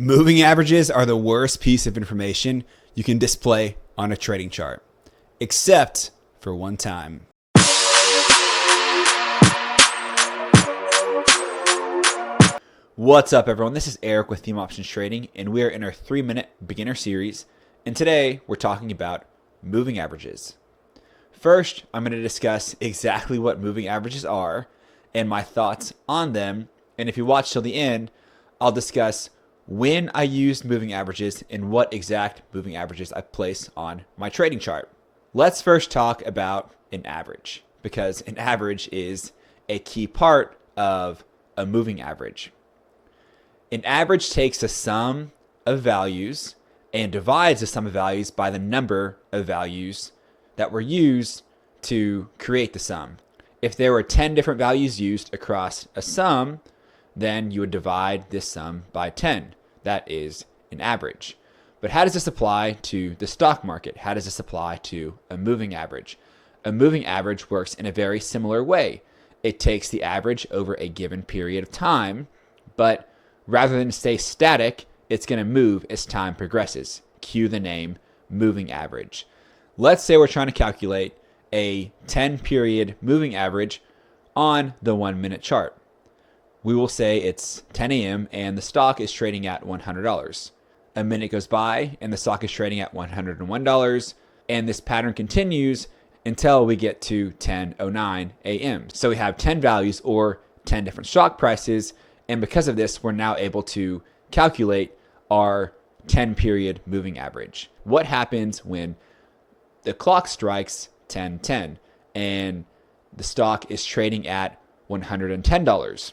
Moving averages are the worst piece of information you can display on a trading chart, except for one time. What's up, everyone? This is Eric with Theme Options Trading, and we are in our 3-minute beginner series. And today we're talking about moving averages. First, I'm going to discuss exactly what moving averages are and my thoughts on them. And if you watch till the end, I'll discuss when I used moving averages and what exact moving averages I place on my trading chart. Let's first talk about an average, because an average is a key part of a moving average. An average takes the sum of values and divides the sum of values by the number of values that were used to create the sum. If there were 10 different values used across a sum, then you would divide this sum by 10. That is an average. But how does this apply to the stock market? How does this apply to a moving average? A moving average works in a very similar way. It takes the average over a given period of time, but rather than stay static, it's going to move as time progresses. Cue the name moving average. Let's say we're trying to calculate a 10-period moving average on the 1-minute chart. We will say it's 10 a.m. and the stock is trading at $100. A minute goes by and the stock is trading at $101, and this pattern continues until we get to 10:09 a.m. So we have 10 values or 10 different stock prices, and because of this, we're now able to calculate our 10-period moving average. What happens when the clock strikes 10:10 and the stock is trading at $110?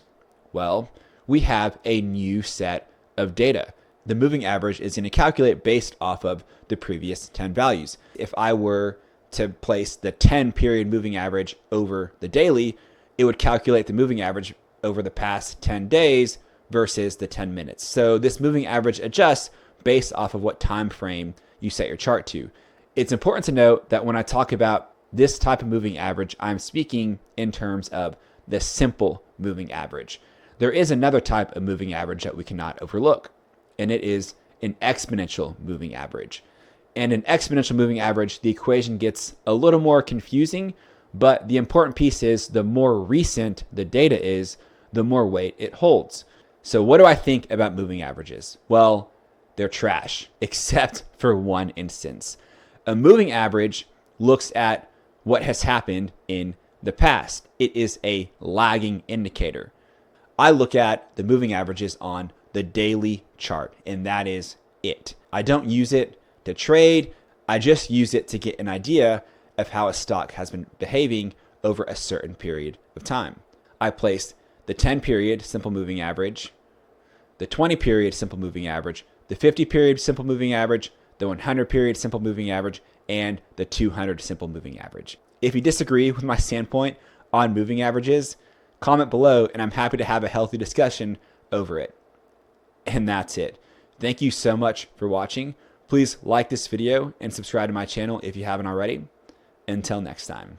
Well, we have a new set of data. The moving average is going to calculate based off of the previous 10 values. If I were to place the 10-period moving average over the daily, it would calculate the moving average over the past 10 days versus the 10 minutes. So this moving average adjusts based off of what time frame you set your chart to. It's important to note that when I talk about this type of moving average, I'm speaking in terms of the simple moving average. There is another type of moving average that we cannot overlook, and it is an exponential moving average. And an exponential moving average, the equation gets a little more confusing, but the important piece is the more recent the data is, the more weight it holds. So what do I think about moving averages? Well, they're trash, except for one instance. A moving average looks at what has happened in the past. It is a lagging indicator. I look at the moving averages on the daily chart, and that is it. I don't use it to trade. I just use it to get an idea of how a stock has been behaving over a certain period of time. I placed the 10-period simple moving average, the 20-period simple moving average, the 50-period simple moving average, the 100-period simple moving average, and the 200 simple moving average. If you disagree with my standpoint on moving averages, comment below, and I'm happy to have a healthy discussion over it. And that's it. Thank you so much for watching. Please like this video and subscribe to my channel if you haven't already. Until next time.